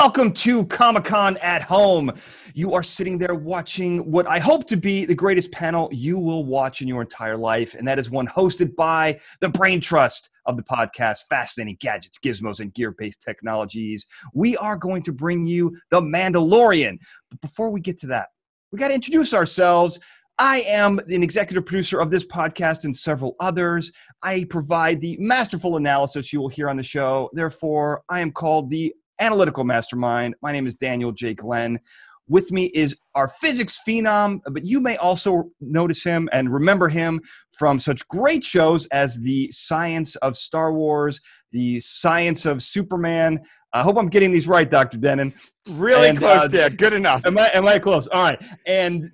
Welcome to Comic-Con at Home. You are sitting there watching what I hope to be the greatest panel you will watch in your entire life, and that is one hosted by the brain trust of the podcast, Fascinating Gadgets, Gizmos, and Gear-Based Technologies. We are going to bring you The Mandalorian. But before we get to that, we got to introduce ourselves. I am an executive producer of this podcast and several others. I provide the masterful analysis you will hear on the show. Therefore, I am called the Analytical Mastermind. My name is Daniel J. Glenn. With me is our physics phenom, but you may also notice him and remember him from such great shows as The Science of Star Wars, The Science of Superman. I hope I'm getting these right, Dr. Dennin. Really close there. Good enough. Am I close? All right. And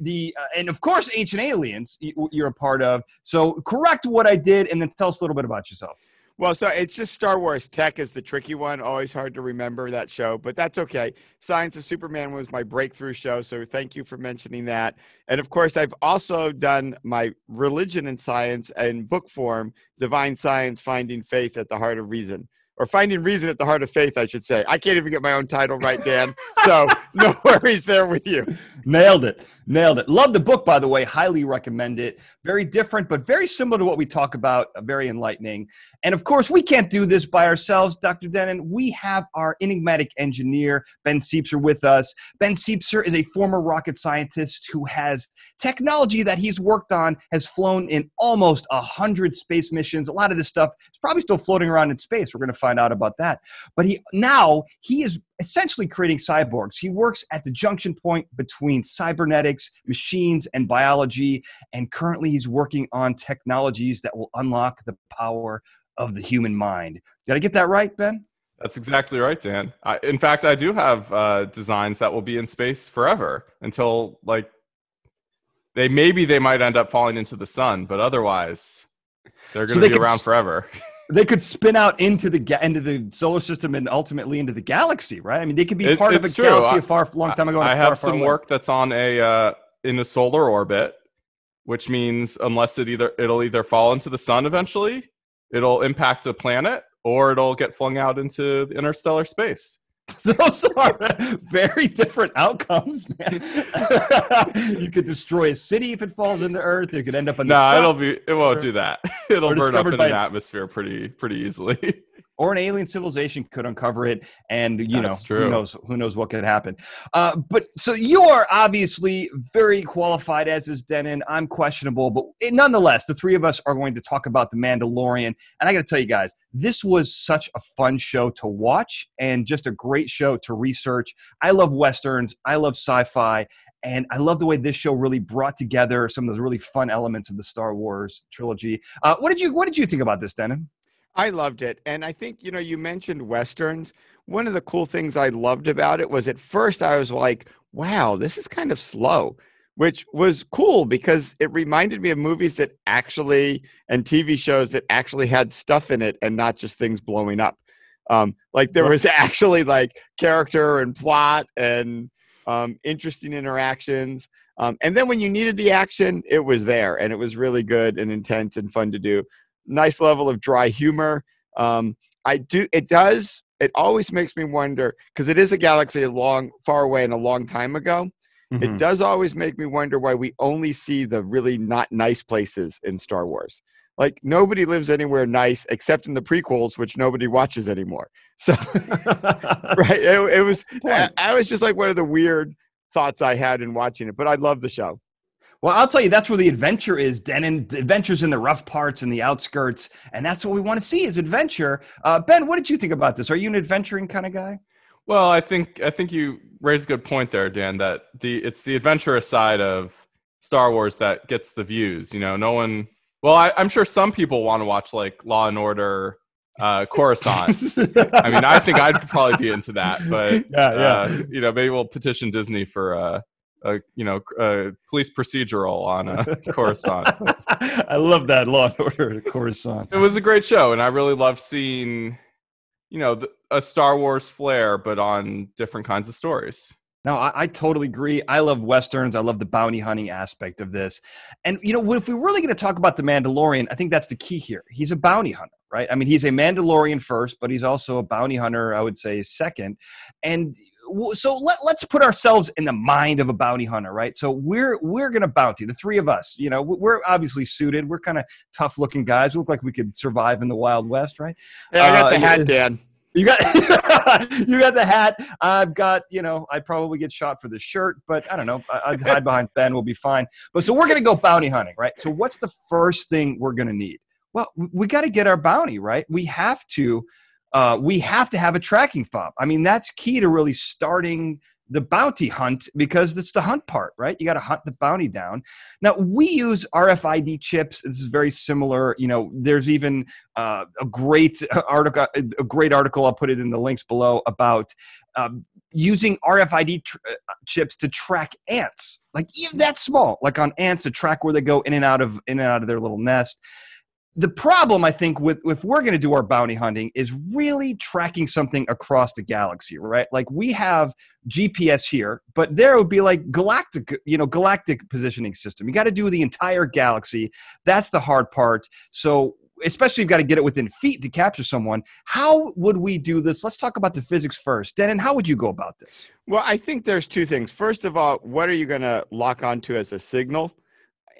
and of course, Ancient Aliens you're a part of. So correct what I did and then tell us a little bit about yourself. Well, so it's just Star Wars. Tech is the tricky one. Always hard to remember that show, but that's okay. Science of Superman was my breakthrough show, so thank you for mentioning that. And of course, I've also done my religion and science in book form, Divine Science, Finding Faith at the Heart of Reason. Or Finding Reason at the Heart of Faith, I should say. I can't even get my own title right, Dan. So no worries there with you. Nailed it. Love the book, by the way. Highly recommend it. Very different, but very similar to what we talk about. Very enlightening. And of course, we can't do this by ourselves, Dr. Dennin. We have our enigmatic engineer, Ben Siepser, with us. Ben Siepser is a former rocket scientist who has technology that he's worked on, has flown in almost 100 space missions. A lot of this stuff is probably still floating around in space. We're going to find out about that. But he is essentially creating cyborgs. He works at the junction point between cybernetics, machines, and biology, and currently he's working on technologies that will unlock the power of the human mind. Did I get that right, Ben? That's exactly right, Dan. In fact, I do have designs that will be in space forever until, they might end up falling into the sun, but otherwise, they're going to be around forever. They could spin out into the solar system and ultimately into the galaxy, right? I mean, they could be part of a galaxy a long time ago. I have some work that's on in a solar orbit, which means unless it'll either fall into the sun eventually, it'll impact a planet, or it'll get flung out into the interstellar space. Those are very different outcomes, man. You could destroy a city if it falls into Earth. It could end up in the sun. It won't do that. It'll burn up in the atmosphere pretty easily. Or an alien civilization could uncover it, and who knows what could happen. But so you are obviously very qualified, as is Dennin. I'm questionable, but nonetheless, the three of us are going to talk about The Mandalorian. And I got to tell you guys, this was such a fun show to watch and just a great show to research. I love Westerns. I love sci-fi. And I love the way this show really brought together some of those really fun elements of the Star Wars trilogy. What did you think about this, Dennin? I loved it. And I think, you mentioned Westerns. One of the cool things I loved about it was at first I was like, wow, this is kind of slow, which was cool because it reminded me of movies that actually, and TV shows that actually had stuff in it and not just things blowing up. There was actually character and plot and interesting interactions. And then when you needed the action, it was there and it was really good and intense and fun to do. Nice level of dry humor. It always makes me wonder, because it is a galaxy far away and a long time ago. Mm-hmm. It does always make me wonder why we only see the really not nice places in Star Wars. Nobody lives anywhere nice except in the prequels, which nobody watches anymore. So, right. It was, I was just one of the weird thoughts I had in watching it, but I love the show. Well, I'll tell you, that's where the adventure is, Dennin. The adventure's in the rough parts and the outskirts, and that's what we want to see is adventure. Ben, what did you think about this? Are you an adventuring kind of guy? Well, I think you raised a good point there, Dan, that it's the adventurous side of Star Wars that gets the views. No one... Well, I'm sure some people want to watch, Law and Order, Coruscant. I mean, I think I'd probably be into that, but, maybe we'll petition Disney for... police procedural on Coruscant. I love that Law and Order Coruscant. It was a great show, and I really loved seeing, a Star Wars flair, but on different kinds of stories. No, I totally agree. I love Westerns. I love the bounty hunting aspect of this. And, if we're really going to talk about the Mandalorian, I think that's the key here. He's a bounty hunter, right? I mean, he's a Mandalorian first, but he's also a bounty hunter, I would say, second. And so let's put ourselves in the mind of a bounty hunter, right? So we're going to bounty, the three of us. We're obviously suited. We're kind of tough-looking guys. We look like we could survive in the Wild West, right? Yeah, I got the hat, Dan. You got you got the hat. I've got, I'd probably get shot for the shirt, but I don't know. I'd hide behind Ben. We'll be fine. But so we're going to go bounty hunting, right? So what's the first thing we're going to need? Well, we got to get our bounty, right? We have to have a tracking fob. I mean, that's key to really starting the bounty hunt, because it's the hunt part, right? You got to hunt the bounty down. Now, we use RFID chips. This is very similar. There's even a great article. I'll put it in the links below about using RFID chips to track ants, like even that small, like on ants, to track where they go in and out of their little nest. The problem, I think, if we're going to do our bounty hunting is really tracking something across the galaxy, right? Like we have GPS here, but there would be like galactic positioning system. You got to do the entire galaxy. That's the hard part. So especially you've got to get it within feet to capture someone. How would we do this? Let's talk about the physics first. Dennin, how would you go about this? Well, I think there's two things. First of all, what are you going to lock onto as a signal?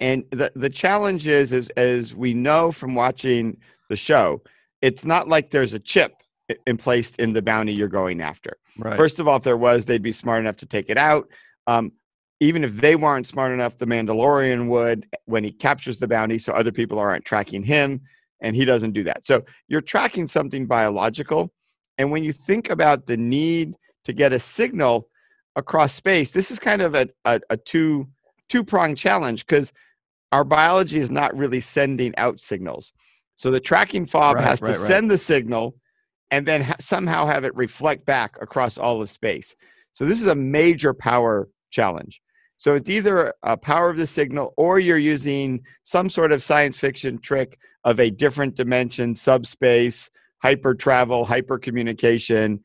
And the challenge is, as we know from watching the show, it's not like there's a chip placed in the bounty you're going after. Right. First of all, if there was, they'd be smart enough to take it out. Even if they weren't smart enough, the Mandalorian would when he captures the bounty, so other people aren't tracking him, and he doesn't do that. So you're tracking something biological. And when you think about the need to get a signal across space, this is kind of a two-pronged challenge, because our biology is not really sending out signals. So the tracking fob has to send the signal and then somehow have it reflect back across all of space. So this is a major power challenge. So it's either a power of the signal, or you're using some sort of science fiction trick of a different dimension, subspace, hyper travel, hyper communication,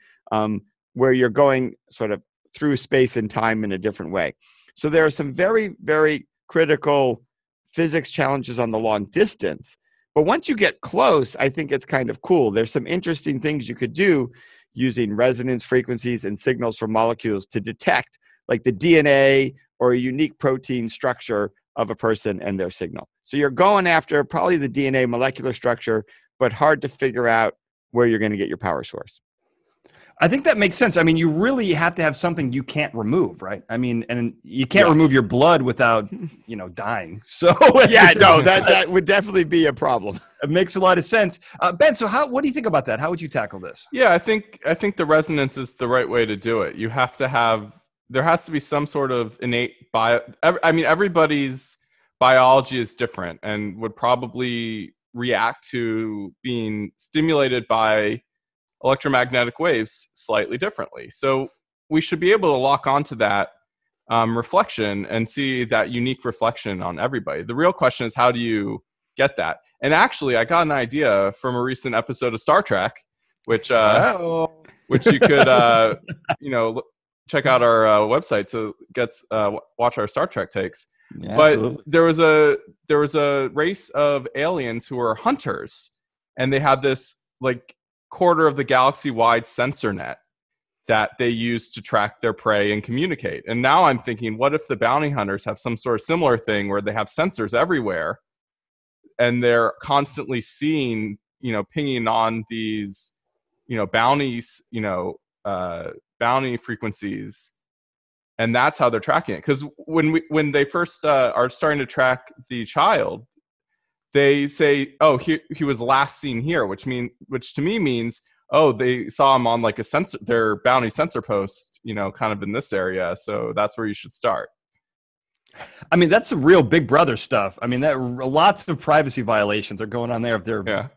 where you're going sort of through space and time in a different way. So there are some very, very critical physics challenges on the long distance. But once you get close, I think it's kind of cool. There's some interesting things you could do using resonance frequencies and signals from molecules to detect like the DNA or a unique protein structure of a person and their signal. So you're going after probably the DNA molecular structure, but hard to figure out where you're going to get your power source. I think that makes sense. I mean, you really have to have something you can't remove, right? I mean, and you can't remove your blood without, dying. So yeah, no, that would definitely be a problem. It makes a lot of sense. Ben, so what do you think about that? How would you tackle this? Yeah, I think the resonance is the right way to do it. There has to be some sort of innate everybody's biology is different and would probably react to being stimulated by electromagnetic waves slightly differently. So we should be able to lock onto that reflection and see that unique reflection on everybody. The real question is, how do you get that? And actually, I got an idea from a recent episode of Star Trek, which you could check out our website to watch our Star Trek takes. Yeah, but absolutely. there was a race of aliens who were hunters, and they had this like quarter of the galaxy wide sensor net that they use to track their prey and communicate. And now I'm thinking, what if the bounty hunters have some sort of similar thing where they have sensors everywhere and they're constantly seeing, pinging on these, bounties, bounty frequencies, and that's how they're tracking it. Because when they first are starting to track the child, they say, "Oh, he was last seen here," which to me means, oh, they saw him on like a sensor, their bounty sensor post, kind of in this area. So that's where you should start. I mean, that's some real Big Brother stuff. I mean, lots of privacy violations are going on there if they're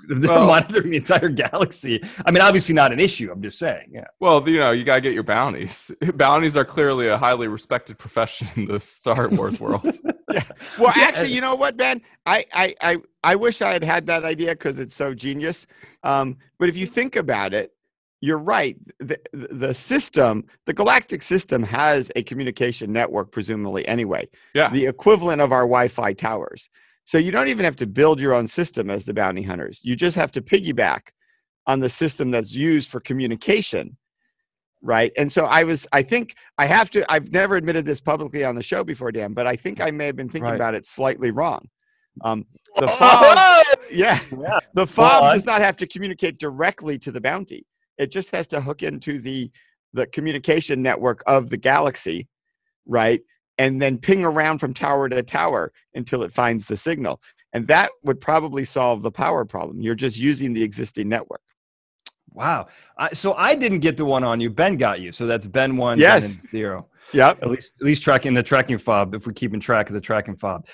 monitoring the entire galaxy. I mean, obviously not an issue. I'm just saying. Yeah. Well, you got to get your bounties. Bounties are clearly a highly respected profession in the Star Wars world. Yeah. Well, actually, you know what, Ben? I wish I had that idea because it's so genius. But if you think about it, you're right. The system, the galactic system, has a communication network, presumably anyway. Yeah. The equivalent of our Wi-Fi towers. So you don't even have to build your own system as the bounty hunters. You just have to piggyback on the system that's used for communication, right? And so I've never admitted this publicly on the show before, Dan, but I think I may have been thinking about it slightly wrong. The fob, the fob does not have to communicate directly to the bounty. It just has to hook into the communication network of the galaxy, right? And then ping around from tower to tower until it finds the signal. And that would probably solve the power problem. You're just using the existing network. Wow. So I didn't get the one on you. Ben got you. So that's Ben 1, yes. Ben 0. Yep. At least tracking the tracking fob, if we're keeping track of the tracking fob.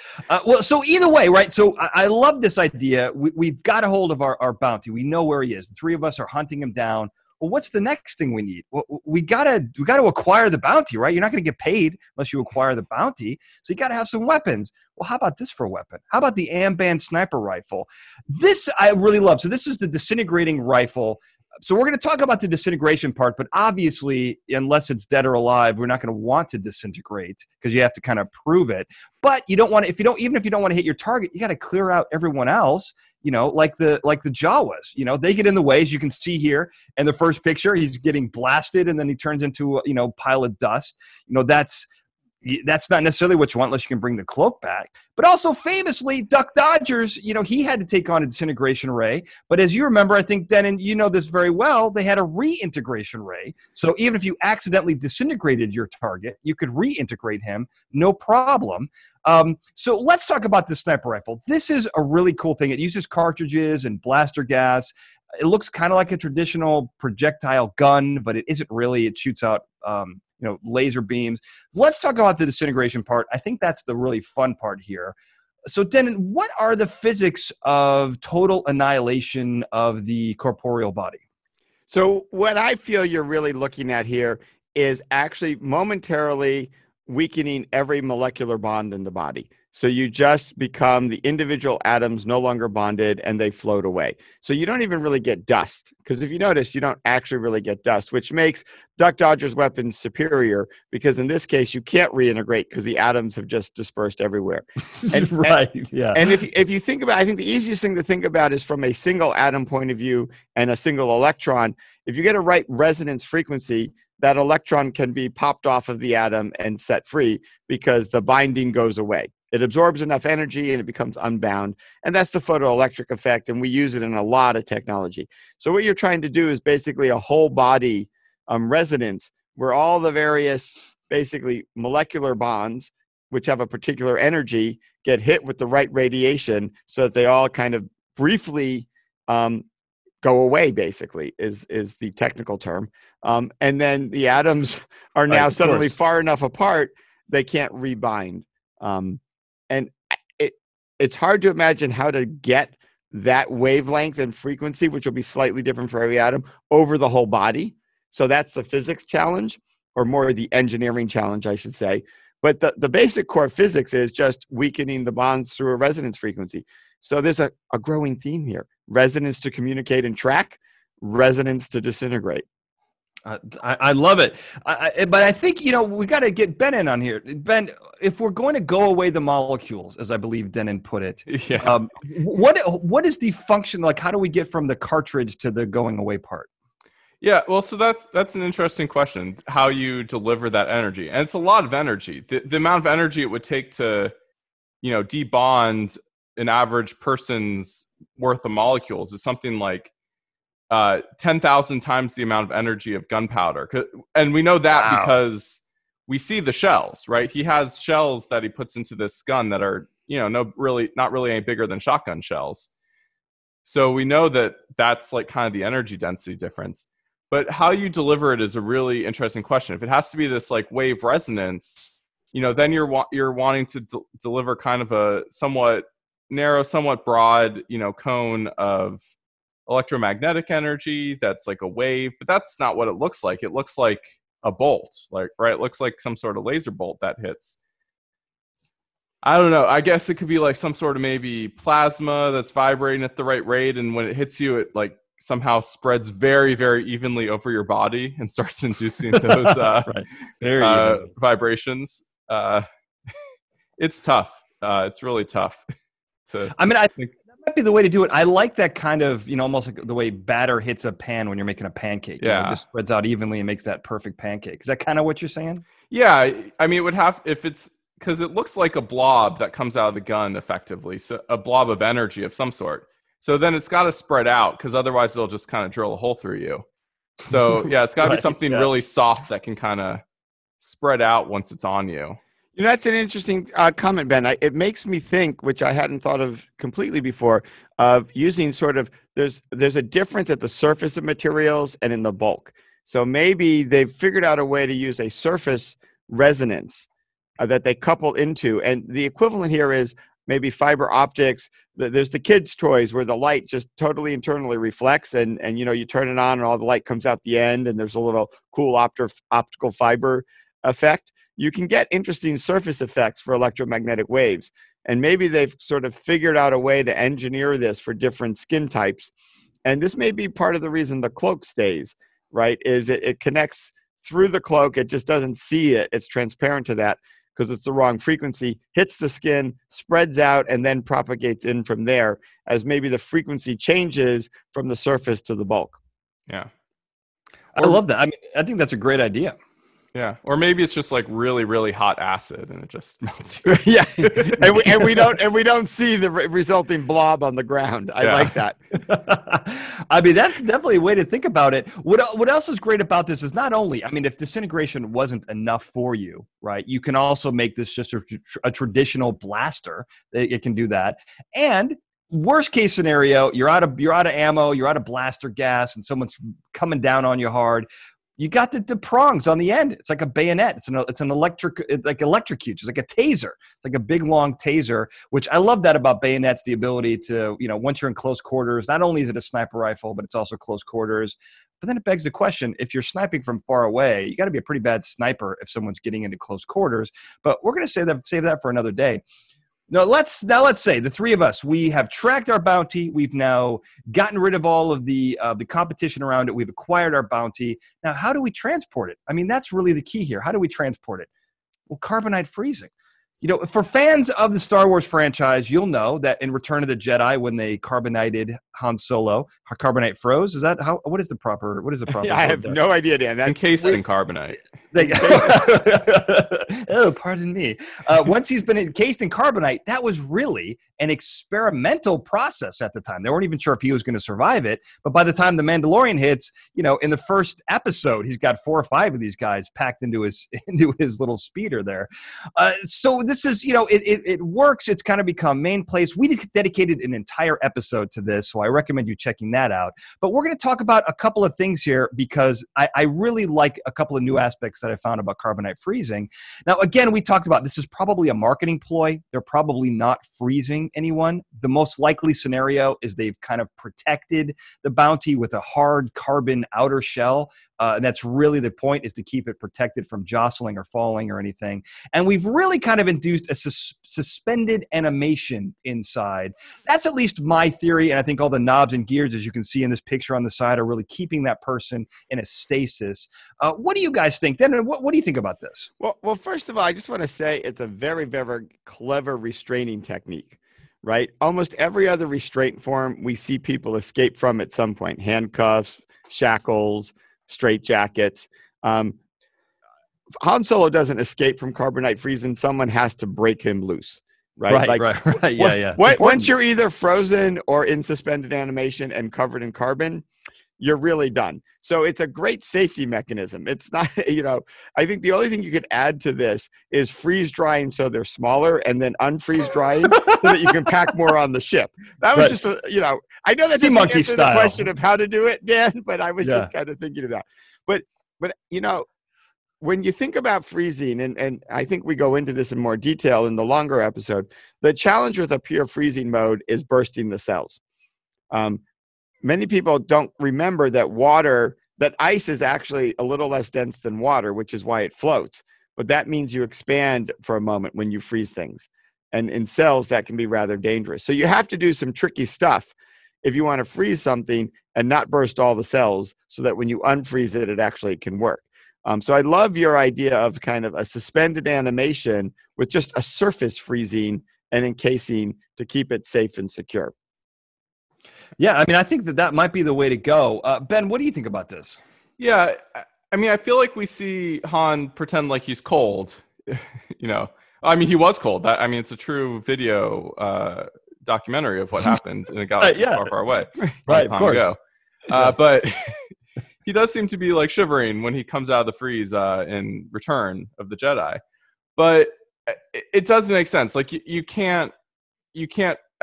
Well, so either way, right? So I love this idea. We've got a hold of our bounty. We know where he is. The three of us are hunting him down. Well, what's the next thing we need? Well, we gotta acquire the bounty, right? You're not going to get paid unless you acquire the bounty. So you got to have some weapons. Well, how about this for a weapon? How about the Amban sniper rifle? This I really love. So this is the disintegrating rifle. So we're going to talk about the disintegration part, but obviously, unless it's dead or alive, we're not going to want to disintegrate because you have to kind of prove it. But you don't want to, even if you don't want to hit your target, you got to clear out everyone else. Like the Jawas, they get in the way, as you can see here in the first picture. He's getting blasted, and then he turns into a pile of dust. That's not necessarily what you want unless you can bring the cloak back. But also famously, Duck Dodgers, he had to take on a disintegration ray. But as you remember, I think, Dennin, you know this very well, they had a reintegration ray. So even if you accidentally disintegrated your target, you could reintegrate him, no problem. So let's talk about the sniper rifle. This is a really cool thing. It uses cartridges and blaster gas. It looks kind of like a traditional projectile gun, but it isn't really. It shoots out laser beams. Let's talk about the disintegration part. I think that's the really fun part here. So, Dennin, what are the physics of total annihilation of the corporeal body? So what I feel you're really looking at here is actually momentarily weakening every molecular bond in the body. So you just become the individual atoms no longer bonded and they float away. So you don't even really get dust, because if you notice, you don't actually really get dust, which makes Duck Dodger's weapons superior, because in this case, you can't reintegrate because the atoms have just dispersed everywhere. And, right, yeah. And if you think about, I think the easiest thing to think about is from a single atom point of view and a single electron. If you get a right resonance frequency, that electron can be popped off of the atom and set free because the binding goes away. It absorbs enough energy and it becomes unbound. And that's the photoelectric effect. And we use it in a lot of technology. So what you're trying to do is basically a whole body resonance where all the various basically molecular bonds, which have a particular energy, get hit with the right radiation so that they all kind of briefly go away, basically, is the technical term. And then the atoms are now suddenly far enough apart, they can't rebind. And it's hard to imagine how to get that wavelength and frequency, which will be slightly different for every atom, over the whole body. So that's the physics challenge, or more the engineering challenge, I should say. But the basic core physics is just weakening the bonds through a resonance frequency. So there's a growing theme here. Resonance to communicate and track, resonance to disintegrate. I love it. But I think, we got to get Ben in on here. Ben, if we're going to go away the molecules, as I believe Dennin put it, what is the function? Like, how do we get from the cartridge to the going away part? Yeah, well, so that's an interesting question, how you deliver that energy. And it's a lot of energy. The amount of energy it would take to, debond an average person's worth of molecules is something like 10,000 times the amount of energy of gunpowder. And we know that because we see the shells, right? He has shells that he puts into this gun that are, not really any bigger than shotgun shells. So we know that that's like kind of the energy density difference. But how you deliver it is a really interesting question. If it has to be this like wave resonance, then you're wanting to deliver kind of a somewhat narrow, somewhat broad, cone of electromagnetic energy that's like a wave, but that's not what it looks like. It looks like a bolt, right? It looks like some sort of laser bolt that hits. I don't know. I guess it could be like some sort of maybe plasma that's vibrating at the right rate, and when it hits you, it like somehow spreads very, very evenly over your body and starts inducing those vibrations. It's tough. It's really tough. I think that might be the way to do it. I like that kind of, almost like the way batter hits a pan when you're making a pancake. Yeah. It just spreads out evenly and makes that perfect pancake. Is that kind of what you're saying? Yeah. I mean, it would have, if it's, because it looks like a blob that comes out of the gun effectively. So a blob of energy of some sort. So then it's got to spread out because otherwise it'll just kind of drill a hole through you. So yeah, it's got to be something really soft that can kind of spread out once it's on you. That's an interesting comment, Ben. It makes me think, which I hadn't thought of completely before, of using sort of, there's a difference at the surface of materials and in the bulk. So maybe they've figured out a way to use a surface resonance that they couple into. And the equivalent here is maybe fiber optics. There's the kids' toys where the light just totally internally reflects and you turn it on and all the light comes out the end and there's a little cool optical fiber effect. You can get interesting surface effects for electromagnetic waves. And maybe they've sort of figured out a way to engineer this for different skin types. And this may be part of the reason the cloak stays, right? Is it connects through the cloak. It just doesn't see it. It's transparent to that because it's the wrong frequency, hits the skin, spreads out, and then propagates in from there as maybe the frequency changes from the surface to the bulk. Yeah. I love that. I mean, I think that's a great idea. Yeah, or maybe it's just like really, really hot acid, and it just melts you. Yeah, and we don't see the resulting blob on the ground. I like that. I mean, that's definitely a way to think about it. What else is great about this is not only, I mean, if disintegration wasn't enough for you, right? You can also make this just a traditional blaster. It can do that, and worst case scenario, you're out of ammo, you're out of blaster gas, and someone's coming down on you hard. You got the prongs on the end. It's like a bayonet. It's an electrocute. It's like a taser. It's like a big long taser, which I love that about bayonets, the ability to, once you're in close quarters, not only is it a sniper rifle, but it's also close quarters. But then it begs the question, if you're sniping from far away, you got to be a pretty bad sniper if someone's getting into close quarters. But we're going to save that for another day. Now let's say the three of us, we have tracked our bounty. We've now gotten rid of all of the competition around it. We've acquired our bounty. Now, how do we transport it? I mean, that's really the key here. How do we transport it? Well, Carbonite Freezing. For fans of the Star Wars franchise, you'll know that in Return of the Jedi, when they carbonated Han Solo, carbonite froze. Is that what is the proper? Yeah, I have no idea, Dan. That's encased in carbonite. Oh, pardon me. Once he's been encased in carbonite, that was really an experimental process at the time. They weren't even sure if he was going to survive it. But by the time the Mandalorian hits, in the first episode, he's got 4 or 5 of these guys packed into his little speeder there. So this is, it works. It's kind of become main place. We dedicated an entire episode to this, so I recommend you checking that out. But we're going to talk about a couple of things here because I really like a couple of new aspects that I found about Carbonite Freezing. Now, again, we talked about this is probably a marketing ploy. They're probably not freezing anyone. The most likely scenario is they've kind of protected the bounty with a hard carbon outer shell. And that's really the point, is to keep it protected from jostling or falling or anything. And we've really kind of induced a suspended animation inside. That's at least my theory. And I think all the knobs and gears, as you can see in this picture on the side, are really keeping that person in a stasis. What do you guys think, Dennin? What do you think about this? Well, first of all, I just want to say it's a very, very clever restraining technique, right? Almost every other restraint form we see people escape from at some point: handcuffs, shackles, straitjackets. Han Solo doesn't escape from Carbonite Freezing. Someone has to break him loose, right? Right. Yeah. Once you're either frozen or in suspended animation and covered in carbon, you're really done. So it's a great safety mechanism. It's not, I think the only thing you could add to this is freeze drying so they're smaller and then unfreeze drying so that you can pack more on the ship. That was just, I know that doesn't answer the question of how to do it, Dan, but I was just kind of thinking of that. But when you think about freezing, and I think we go into this in more detail in the longer episode, the challenge with a pure freezing mode is bursting the cells. Many people don't remember that ice is actually a little less dense than water, which is why it floats. But that means you expand for a moment when you freeze things. And in cells, that can be rather dangerous. So you have to do some tricky stuff if you want to freeze something and not burst all the cells so that when you unfreeze it, it actually can work. So I love your idea of kind of a suspended animation with just a surface freezing and encasing to keep it safe and secure. Yeah, I mean, I think that might be the way to go. Ben, what do you think about this? Yeah, I mean, I feel like we see Han pretend like he's cold. You know, I mean, he was cold. I mean, it's a true video documentary of what happened in a galaxy far, far away. Right, of course. Ago. But he does seem to be like shivering when he comes out of the freeze in Return of the Jedi. But it does make sense. Like you can't.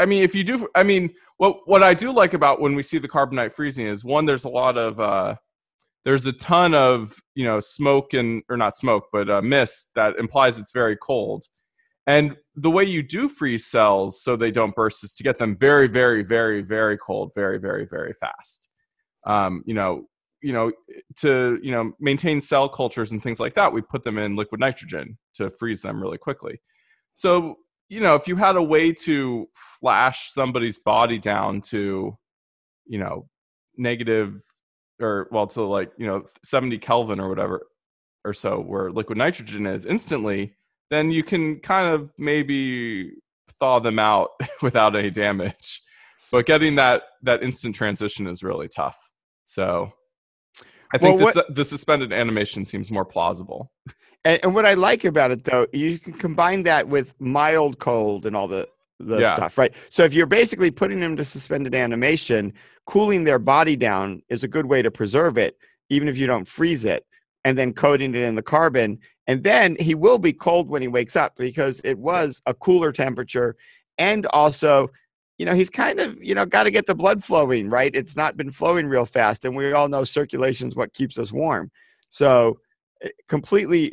I mean, if you do, I mean, what I do like about when we see the carbonite freezing is, one, there's a lot of there's a ton of, you know, smoke or not smoke, but mist that implies it's very cold. And the way you do freeze cells so they don't burst is to get them very, very, very, very cold, very, very, very fast. To maintain cell cultures and things like that, we put them in liquid nitrogen to freeze them really quickly. So, you know, if you had a way to flash somebody's body down to, you know, negative to like, you know, 70 Kelvin or whatever or so, where liquid nitrogen is instantly, then you can kind of maybe thaw them out without any damage. But getting that instant transition is really tough. So I think the suspended animation seems more plausible. And what I like about it, though, you can combine that with mild cold and all the stuff, right? So if you're basically putting them to suspended animation, cooling their body down is a good way to preserve it, even if you don't freeze it, and then coating it in the carbon. And then he will be cold when he wakes up because it was a cooler temperature. And also, you know, he's kind of, you know, got to get the blood flowing, right? It's not been flowing real fast. And we all know circulation is what keeps us warm. So completely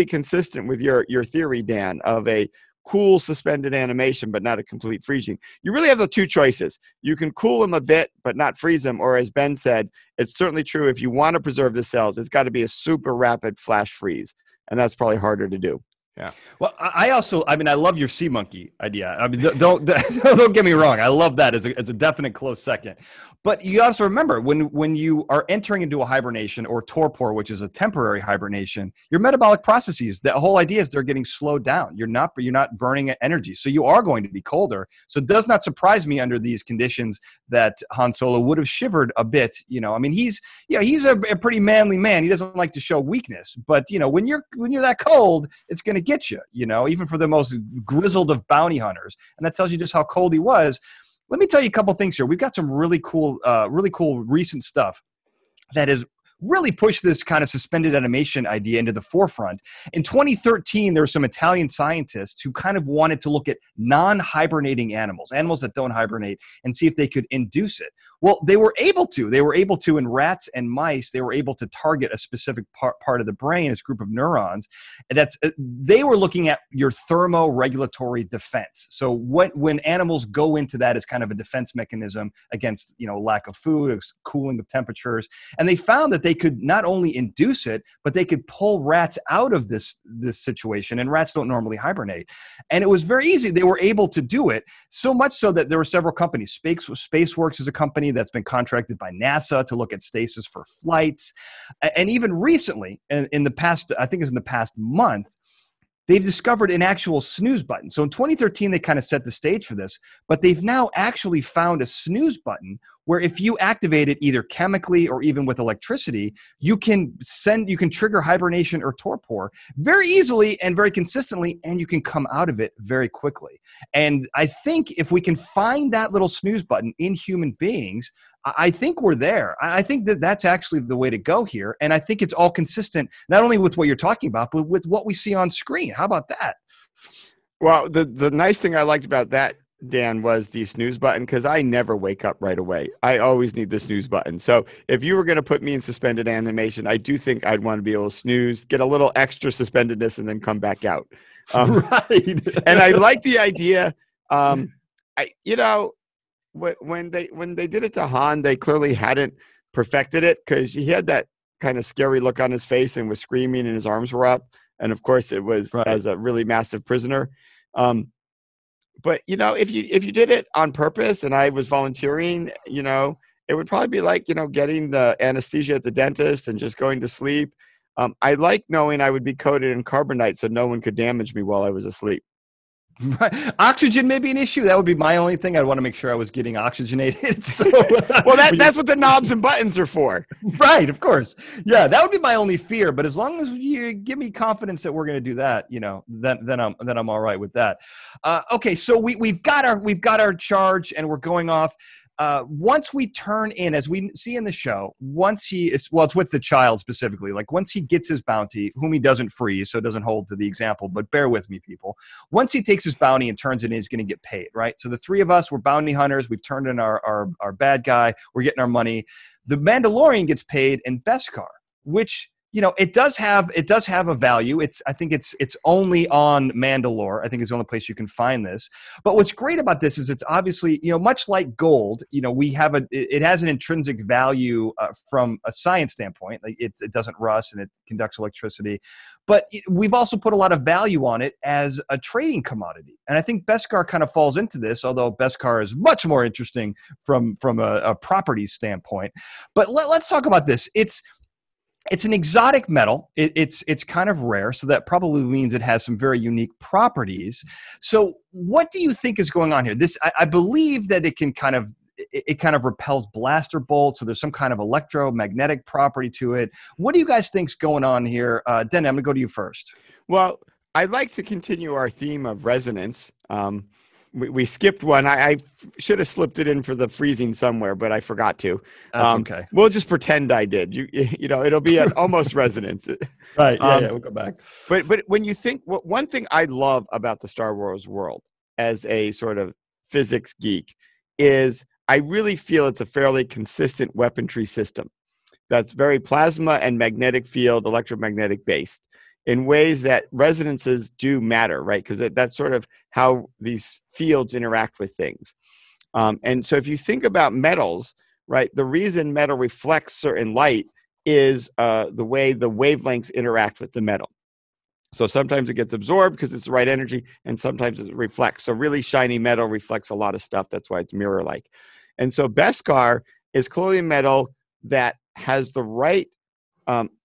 consistent with your theory, Dan, of a cool suspended animation, but not a complete freezing. You really have the two choices. You can cool them a bit, but not freeze them. Or as Ben said, it's certainly true. If you want to preserve the cells, it's got to be a super rapid flash freeze. And that's probably harder to do. Yeah. Well, I love your sea monkey idea. I mean, don't get me wrong. I love that as a definite close second. But you also remember when you are entering into a hibernation or torpor, which is a temporary hibernation, your metabolic processes, the whole idea is they're getting slowed down. You're not burning energy. So you are going to be colder. So it does not surprise me under these conditions that Han Solo would have shivered a bit. You know, I mean, he's a pretty manly man. He doesn't like to show weakness. But, you know, when you're that cold, it's going to get you, you know, even for the most grizzled of bounty hunters. And that tells you just how cold he was. Let me tell you a couple things here. We've got some really cool recent stuff that is really pushed this kind of suspended animation idea into the forefront. In 2013, there were some Italian scientists who kind of wanted to look at non-hibernating animals that don't hibernate, and see if they could induce it. Well, they were able to. They were able to, in rats and mice, they were able to target a specific part of the brain, this group of neurons. They were looking at your thermoregulatory defense. So when animals go into that as kind of a defense mechanism against, you know, lack of food, cooling of temperatures, and they found that they could not only induce it, but they could pull rats out of this situation. And rats don't normally hibernate. And it was very easy. They were able to do it, so much so that there were several companies. SpaceWorks is a company that's been contracted by NASA to look at stasis for flights. And even recently, in the past month, they've discovered an actual snooze button. So in 2013, they kind of set the stage for this, but they've now actually found a snooze button where if you activate it either chemically or even with electricity, you can trigger hibernation or torpor very easily and very consistently, and you can come out of it very quickly. And I think if we can find that little snooze button in human beings, I think we're there. I think that's actually the way to go here. And I think it's all consistent, not only with what you're talking about, but with what we see on screen. How about that? Well, the nice thing I liked about that, Dan, was the snooze button, because I never wake up right away. I always need the snooze button. So if you were going to put me in suspended animation, I do think I'd want to be able to snooze, get a little extra suspendedness, and then come back out. Right. And I like the idea. When they did it to Han, they clearly hadn't perfected it, because he had that kind of scary look on his face and was screaming and his arms were up. And of course it was as a really massive prisoner. But if you did it on purpose and I was volunteering, it would probably be like getting the anesthesia at the dentist and just going to sleep. I like knowing I would be coated in carbonite so no one could damage me while I was asleep. Right. Oxygen may be an issue. That would be my only thing. I'd want to make sure I was getting oxygenated. So, well, that's what the knobs and buttons are for. Right, of course. Yeah, that would be my only fear. But as long as you give me confidence that we're going to do that, then I'm all right with that. Okay, so we've got our charge, and we're going off. Once we turn in, as we see in the show, it's with the child specifically, like once he gets his bounty, whom he doesn't freeze, so it doesn't hold to the example, but bear with me, people. Once he takes his bounty and turns it in, he's going to get paid, right? So the three of us, we're bounty hunters. We've turned in our bad guy. We're getting our money. The Mandalorian gets paid in Beskar, which it does have a value. I think it's only on Mandalore. I think it's the only place you can find this. But what's great about this is it's obviously, much like gold, it has an intrinsic value from a science standpoint. Like it doesn't rust and it conducts electricity. But we've also put a lot of value on it as a trading commodity. And I think Beskar kind of falls into this, although Beskar is much more interesting from a property standpoint. But let's talk about this. It's an exotic metal. It's kind of rare, so that probably means it has some very unique properties. So what do you think is going on here? I believe that it kind of repels blaster bolts, so there's some kind of electromagnetic property to it. What do you guys think's going on here? Dennin, I'm going to go to you first. Well, I'd like to continue our theme of resonance. We skipped one. I should have slipped it in for the freezing somewhere, but I forgot to. That's okay. We'll just pretend I did. It'll be an almost resonance. Right. Yeah, we'll go back. But when you think, one thing I love about the Star Wars world as a sort of physics geek is I really feel it's a fairly consistent weaponry system that's very plasma and magnetic field, electromagnetic based, in ways that resonances do matter, right? Because that's sort of how these fields interact with things. And so if you think about metals, right, the reason metal reflects certain light is the way the wavelengths interact with the metal. So sometimes it gets absorbed because it's the right energy, and sometimes it reflects. So really shiny metal reflects a lot of stuff. That's why it's mirror-like. And so Beskar is clearly a metal that has the right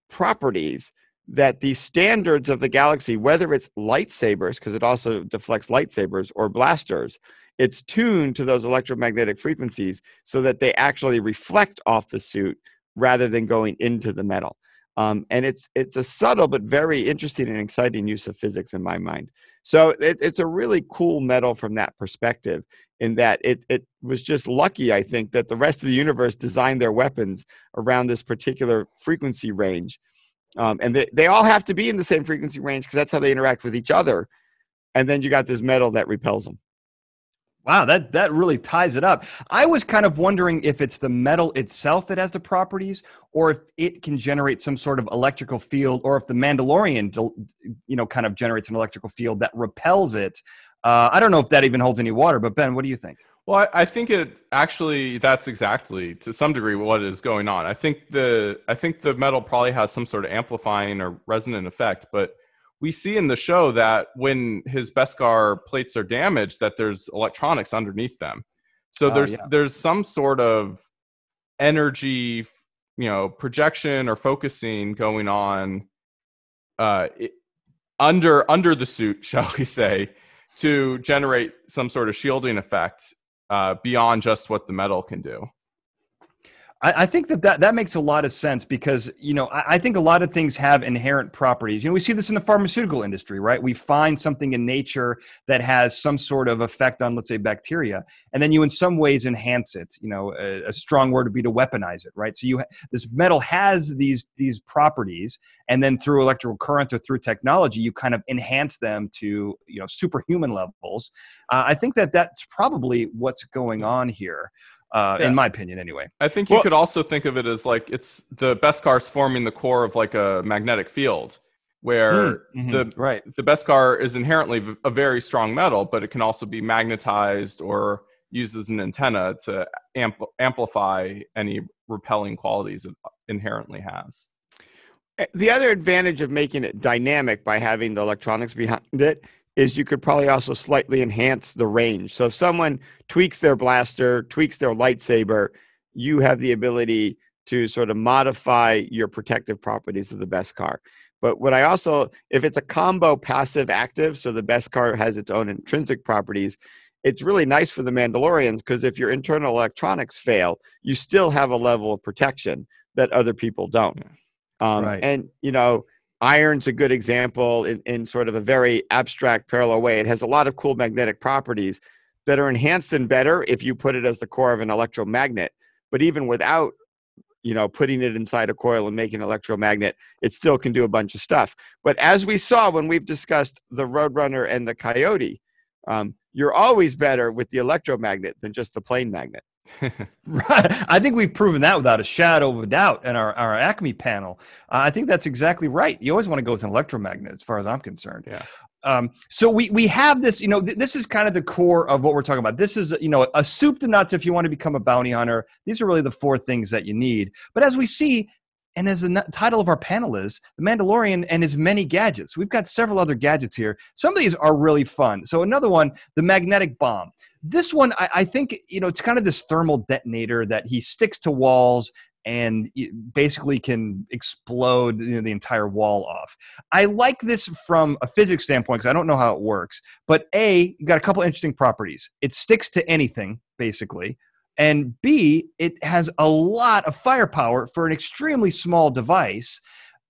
properties that the standards of the galaxy, whether it's lightsabers, because it also deflects lightsabers, or blasters, it's tuned to those electromagnetic frequencies so that they actually reflect off the suit rather than going into the metal. And it's a subtle but very interesting and exciting use of physics in my mind. So it's a really cool metal from that perspective, in that it was just lucky, I think, that the rest of the universe designed their weapons around this particular frequency range. And they all have to be in the same frequency range because that's how they interact with each other. And then you got this metal that repels them. Wow, that really ties it up. I was kind of wondering if it's the metal itself that has the properties, or if it can generate some sort of electrical field, or if the Mandalorian, kind of generates an electrical field that repels it. I don't know if that even holds any water, but Ben, what do you think? Well, I think that's exactly, to some degree, what is going on. I think the metal probably has some sort of amplifying or resonant effect, but we see in the show that when his Beskar plates are damaged, that there's electronics underneath them. So there's some sort of energy, projection or focusing going on under the suit, shall we say, to generate some sort of shielding effect beyond just what the metal can do. I think that makes a lot of sense because, I think a lot of things have inherent properties. We see this in the pharmaceutical industry, right? We find something in nature that has some sort of effect on, let's say, bacteria, and then you in some ways enhance it. A strong word would be to weaponize it, right? So this metal has these properties, and then through electrical current or through technology, you kind of enhance them to, superhuman levels. I think that's probably what's going on here. In my opinion, anyway. I think you could also think of it as like it's the Beskar's forming the core of like a magnetic field, where the Beskar is inherently a very strong metal, but it can also be magnetized or used as an antenna to amplify any repelling qualities it inherently has. The other advantage of making it dynamic by having the electronics behind it is you could probably also slightly enhance the range. So if someone tweaks their blaster, tweaks their lightsaber, you have the ability to sort of modify your protective properties of the Beskar. But what I also, if it's a combo passive active, so the Beskar has its own intrinsic properties, it's really nice for the Mandalorians because if your internal electronics fail, you still have a level of protection that other people don't. Right. And, iron's a good example in sort of a very abstract parallel way. It has a lot of cool magnetic properties that are enhanced and better if you put it as the core of an electromagnet. But even without, putting it inside a coil and making an electromagnet, it still can do a bunch of stuff. But as we saw when we've discussed the Roadrunner and the Coyote, you're always better with the electromagnet than just the plain magnet. Right. I think we've proven that without a shadow of a doubt in our Acme panel. I think that's exactly right. You always want to go with an electromagnet as far as I'm concerned. Yeah. So we have this, this is kind of the core of what we're talking about. This is, a soup to nuts if you want to become a bounty hunter. These are really the 4 things that you need. But as we see, and as the title of our panel is, The Mandalorian and His Many Gadgets. We've got several other gadgets here. Some of these are really fun. So another one, the magnetic bomb. This one, I think, it's kind of this thermal detonator that he sticks to walls and basically can explode the entire wall off. I like this from a physics standpoint because I don't know how it works. But A, you got a couple interesting properties. It sticks to anything, basically. And B, it has a lot of firepower for an extremely small device.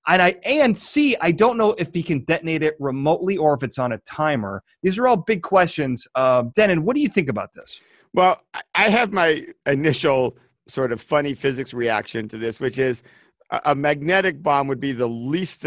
And C, I don't know if he can detonate it remotely or if it's on a timer. These are all big questions. Dennin, what do you think about this? Well, I have my initial sort of funny physics reaction to this, which is a magnetic bomb would be the last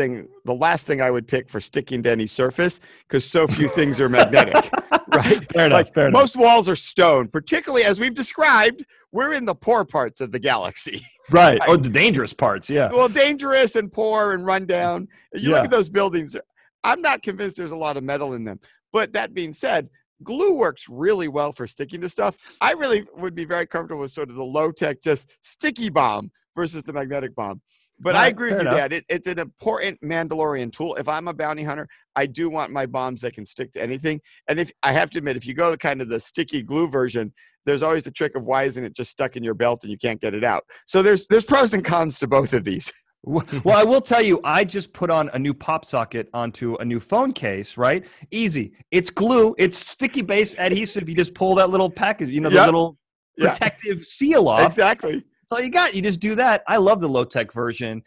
thing I would pick for sticking to any surface because so few things are magnetic, right? Fair enough. Most walls are stone, particularly as we've described, we're in the poor parts of the galaxy. Right. Or the dangerous parts, yeah. Well, dangerous and poor and run down. You look at those buildings, I'm not convinced there's a lot of metal in them. But that being said, glue works really well for sticking to stuff. I really would be very comfortable with sort of the low-tech, just sticky bomb versus the magnetic bomb. But I agree with you, Dad. It's an important Mandalorian tool. If I'm a bounty hunter, I do want my bombs that can stick to anything. And if I have to admit, if you go to kind of the sticky glue version, there's always the trick of why isn't it just stuck in your belt and you can't get it out. So there's pros and cons to both of these. Well, I will tell you, I just put on a new pop socket onto a new phone case, right? Easy. It's glue. It's sticky base adhesive. You just pull that little package, the little protective seal off. Exactly. That's all you got. You just do that. I love the low-tech version.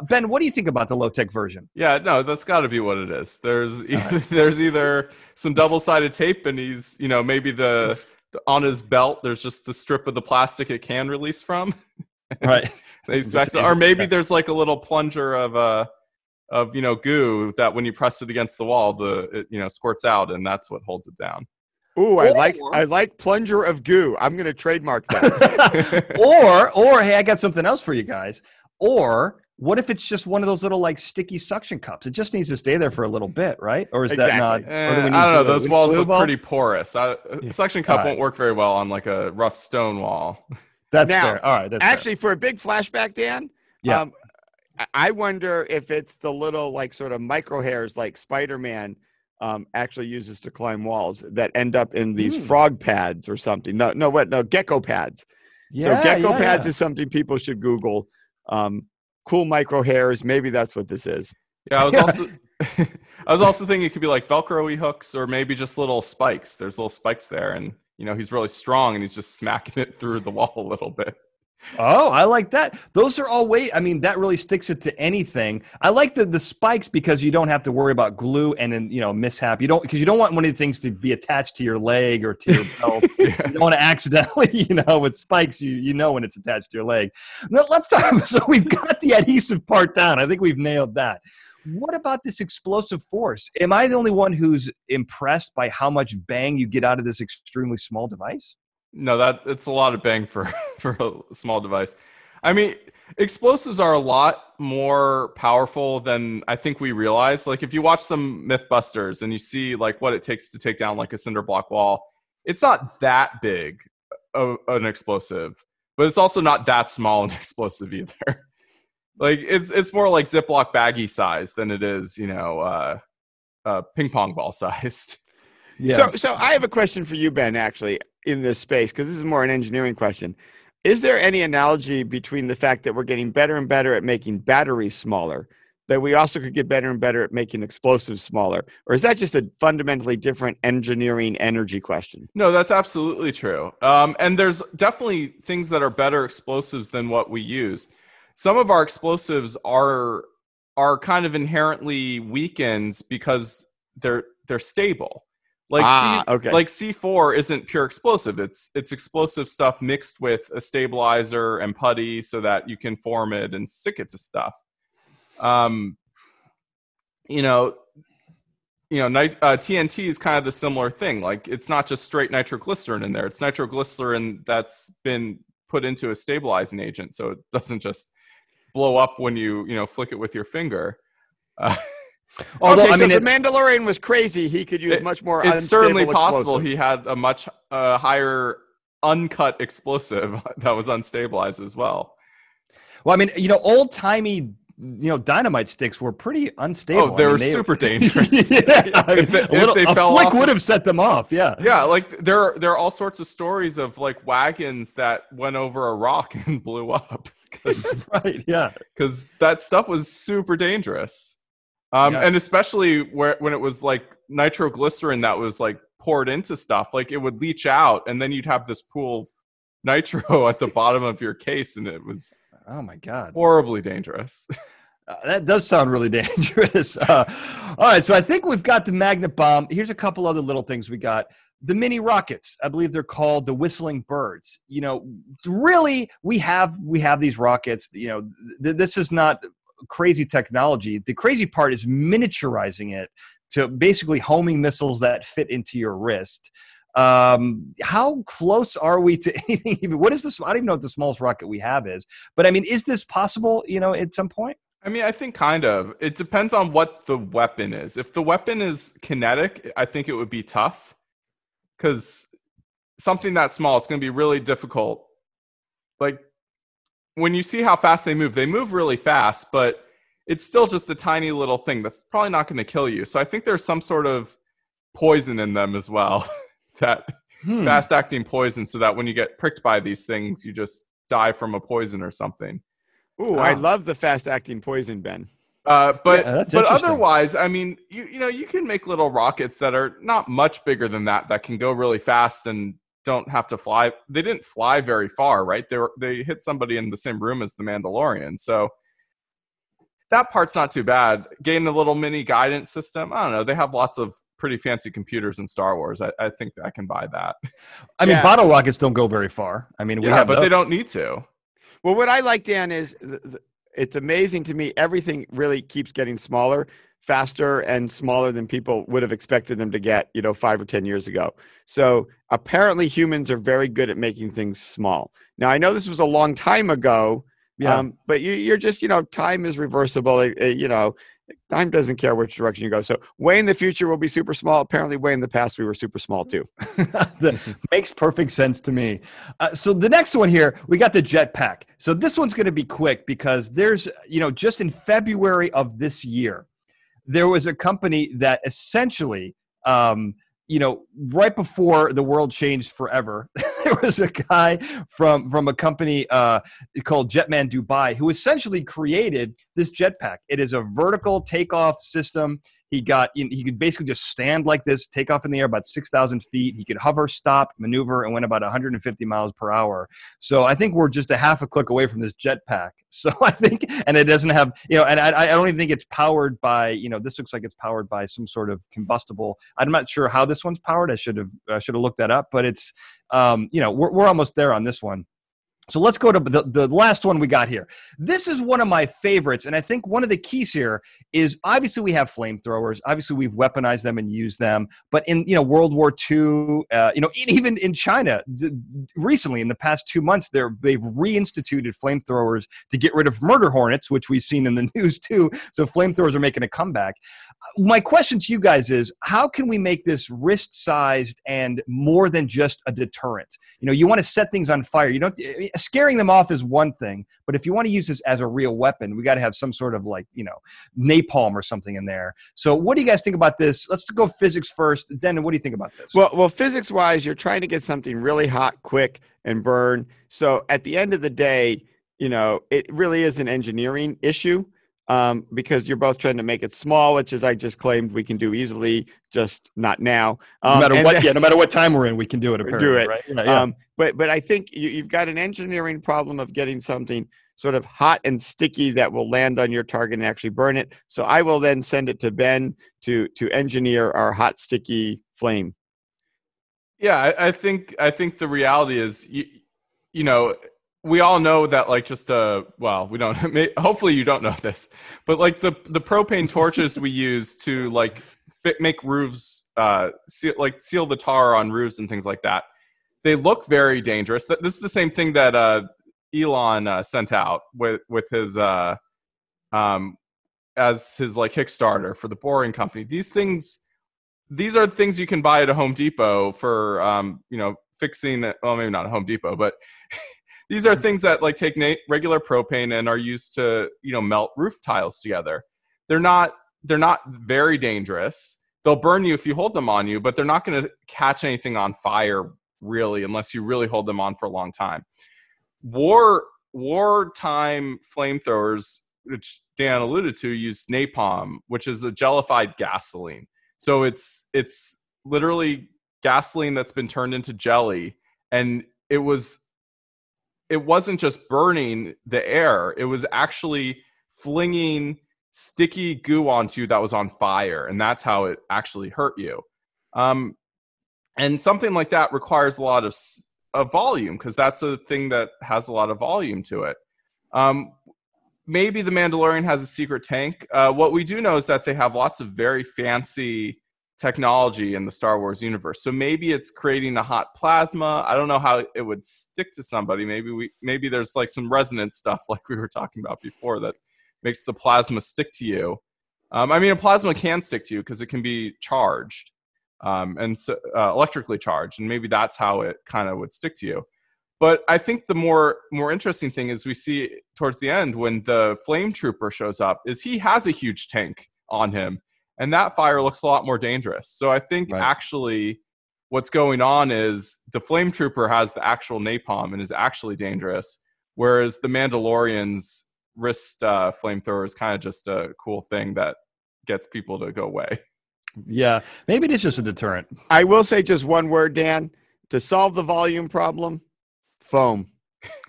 Ben, what do you think about the low-tech version? Yeah, no, that's got to be what it is. There's either some double-sided tape and he's, maybe the on his belt, there's just the strip of the plastic it can release from. Right. Or maybe there's like a little plunger of goo that when you press it against the wall, it squirts out and that's what holds it down. Ooh, I like plunger of goo. I'm going to trademark that. or hey, I got something else for you guys. Or what if it's just one of those little like sticky suction cups? It just needs to stay there for a little bit, right? Or is that not? I don't know. Those walls look pretty porous. Suction cup won't work very well on like a rough stone wall. That's fair. All right. That's actually fair. For a big flashback, Dan. Yeah. I wonder if it's the little like sort of micro hairs like Spider-Man actually uses to climb walls that end up in these frog pads or something. No, gecko pads. Yeah, so gecko pads is something people should Google. Cool micro hairs. Maybe that's what this is. Yeah, I was also thinking it could be like Velcro-y hooks or maybe just little spikes. There's little spikes there and he's really strong and he's just smacking it through the wall a little bit. Oh, I like that. Those are all that really sticks it to anything. I like the spikes because you don't have to worry about glue and then, mishap. Because you don't want one of these things to be attached to your leg or to your belt. You don't want to accidentally, with spikes, when it's attached to your leg. Now, let's talk. So we've got the adhesive part down. I think we've nailed that. What about this explosive force? Am I the only one who's impressed by how much bang you get out of this extremely small device? No, it's a lot of bang for a small device. I mean, explosives are a lot more powerful than I think we realize. Like if you watch some Mythbusters and you see like what it takes to take down like a cinder block wall, it's not that big of an explosive, but it's also not that small an explosive either. Like it's more like Ziploc baggie size than it is, ping pong ball sized. Yeah. So I have a question for you, Ben, actually, in this space, because this is more an engineering question. Is there any analogy between the fact that we're getting better and better at making batteries smaller, that we also could get better and better at making explosives smaller? Or is that just a fundamentally different engineering energy question? No, that's absolutely true. And there's definitely things that are better explosives than what we use. Some of our explosives are kind of inherently weakened because they're stable. Like Okay. like C4 isn't pure explosive. It's explosive stuff mixed with a stabilizer and putty so that you can form it and stick it to stuff. TNT is kind of the similar thing. Like, it's not just straight nitroglycerin in there. It's nitroglycerin that's been put into a stabilizing agent, so it doesn't just blow up when you flick it with your finger. Although, if the Mandalorian was crazy, he could use much more It's certainly possible explosive. he had a much higher uncut explosive that was unstabilized as well. Well, old-timey dynamite sticks were pretty unstable. Oh, they were super dangerous. If they fell flick would have set them off. Yeah. Yeah, like there are all sorts of stories of like wagons that went over a rock and blew up. Right. Yeah. Because that stuff was super dangerous. And especially when it was like nitroglycerin that was like poured into stuff, like it would leach out, and then you'd have this pool of nitro at the bottom of your case, and it was oh my god, horribly dangerous. That does sound really dangerous. All right, so I think we've got the magnet bomb. Here's a couple other little things we got. The mini rockets, I believe they're called the whistling birds. Really, we have these rockets. This is not crazy technology. The crazy part is miniaturizing it to basically homing missiles that fit into your wrist. How close are we to anything? Even what is this? I don't even know what the smallest rocket we have is. But is this possible? At some point. I think kind of. It depends on what the weapon is. If the weapon is kinetic, I think it would be tough, because something that small, it's going to be really difficult. Like, when you see how fast they move really fast, but it's still just a tiny little thing that's probably not going to kill you. So I think there's some sort of poison in them as well, that fast-acting poison, so that when you get pricked by these things, you just die from a poison or something. Ooh, I love the fast-acting poison, Ben. But otherwise, you can make little rockets that are not much bigger than that can go really fast and don't have to fly. They didn't fly very far, right? They hit somebody in the same room as the Mandalorian. So that part's not too bad. Getting a little mini guidance system, I don't know. They have lots of pretty fancy computers in Star Wars. I think I can buy that. Bottle rockets don't go very far. But they don't need to. Well, what I like, Dan, is it's amazing to me. Everything really keeps getting smaller, faster, and smaller than people would have expected them to get, 5 or 10 years ago. So apparently humans are very good at making things small. Now, I know this was a long time ago, but you're just, time is reversible. Time doesn't care which direction you go. So way in the future will be super small. Apparently way in the past we were super small too. That makes perfect sense to me. So the next one here, we got the jetpack. So this one's going to be quick because there's, just in February of this year, there was a company that essentially, right before the world changed forever, there was a guy from a company called Jetman Dubai who essentially created this jetpack. It is a vertical takeoff system. He could basically just stand like this, take off in the air about 6,000 feet. He could hover, stop, maneuver, and went about 150 miles per hour. So I think we're just a half a click away from this jetpack. So I think, and it doesn't have, and I don't even think it's powered by, this looks like it's powered by some sort of combustible. I'm not sure how this one's powered. I should have looked that up, but it's, we're almost there on this one. So let's go to the last one we got here. This is one of my favorites, and I think one of the keys here is obviously we have flamethrowers. Obviously, we've weaponized them and used them. But in World War II, even in China, recently in the past 2 months, they've reinstituted flamethrowers to get rid of murder hornets, which we've seen in the news too. So flamethrowers are making a comeback. My question to you guys is, how can we make this wrist-sized and more than just a deterrent? You want to set things on fire. scaring them off is one thing, but if you want to use this as a real weapon, we got to have some sort of like, napalm or something in there. So what do you guys think about this? Let's go physics first. Dennin, what do you think about this? Well, physics-wise, you're trying to get something really hot, quick, and burn. So at the end of the day, it really is an engineering issue. Because you're both trying to make it small, which, as I just claimed, we can do easily, just not now. No matter what time we're in, we can do it. Apparently, do it. Right? Yeah. But I think you've got an engineering problem of getting something sort of hot and sticky that will land on your target and actually burn it. So I will then send it to Ben to engineer our hot, sticky flame. Yeah, I think the reality is, we all know that, like, we don't, hopefully you don't know this, but like the propane torches we use to like make roofs, seal the tar on roofs and things like that, they look very dangerous. This is the same thing that Elon sent out with his as his like Kickstarter for the boring company. These are things you can buy at a Home Depot for fixing, well, maybe not a Home Depot, but these are things that like take regular propane and are used to, melt roof tiles together. They're not very dangerous. They'll burn you if you hold them on you, but they're not going to catch anything on fire really, unless you really hold them on for a long time. Wartime flamethrowers, which Dan alluded to, use napalm, which is a jellified gasoline. So it's literally gasoline that's been turned into jelly, and it wasn't just burning the air, it was actually flinging sticky goo onto you that was on fire, and that's how it actually hurt you. And something like that requires a lot of volume, because that's a thing that has a lot of volume to it. Maybe the Mandalorian has a secret tank. What we do know is that they have lots of very fancy technology in the Star Wars universe. So maybe it's creating a hot plasma. I don't know how it would stick to somebody. Maybe there's like some resonance stuff like we were talking about before that makes the plasma stick to you. A plasma can stick to you because it can be charged, and so electrically charged, and maybe that's how it kind of would stick to you. But I think the more interesting thing is we see towards the end when the flame trooper shows up is he has a huge tank on him. And that fire looks a lot more dangerous. So I think actually what's going on is the flame trooper has the actual napalm and is actually dangerous, whereas the Mandalorian's wrist flamethrower is kind of just a cool thing that gets people to go away. Yeah, maybe it is just a deterrent. I will say just one word, Dan. To solve the volume problem, foam.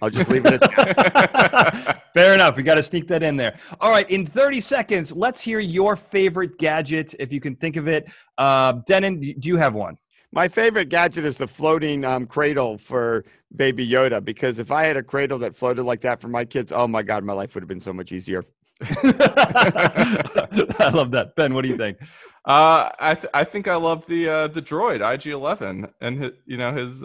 I'll just leave it at that. Fair enough. We got to sneak that in there. All right. In 30 seconds, let's hear your favorite gadget, if you can think of it. Dennin, do you have one? My favorite gadget is the floating cradle for Baby Yoda, because if I had a cradle that floated like that for my kids, oh my God, my life would have been so much easier. I love that. Ben, what do you think? I think I love the droid IG-11 and his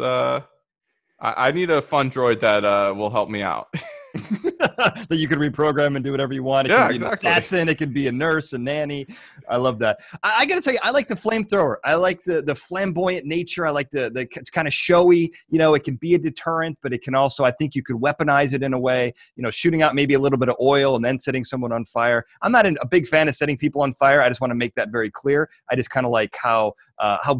I need a fun droid that will help me out. That you can reprogram and do whatever you want. It can be exactly. An assassin. It can be a nurse, a nanny. I love that. I got to tell you, I like the flamethrower. I like the flamboyant nature. I like the it's kind of showy. It can be a deterrent, but it can also, I think you could weaponize it in a way, shooting out maybe a little bit of oil and then setting someone on fire. I'm not a big fan of setting people on fire. I just want to make that very clear. I just kind of like how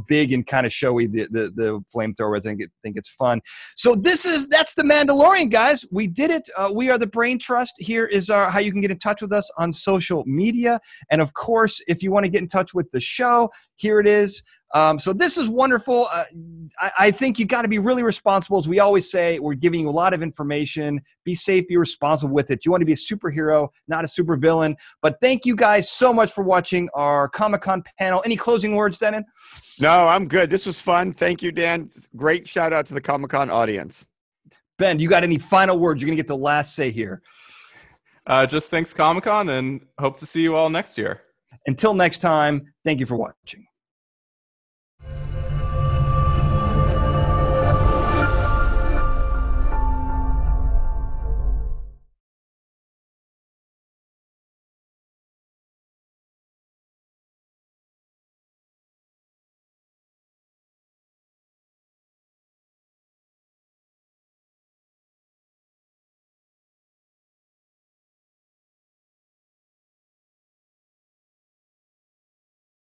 big and kind of showy the flamethrower is. I think it's fun. So that's the Mandalorian, guys. We did it. We are the Brain Trust. Here is how you can get in touch with us on social media. And of course, if you want to get in touch with the show, here it is. So this is wonderful. I think you got to be really responsible. As we always say, we're giving you a lot of information. Be safe, be responsible with it. You want to be a superhero, not a supervillain. But thank you guys so much for watching our Comic-Con panel. Any closing words, Dennin? No, I'm good. This was fun. Thank you, Dan. Great shout out to the Comic-Con audience. Ben, you got any final words? You're going to get the last say here. Just thanks, Comic-Con, and hope to see you all next year. Until next time, thank you for watching.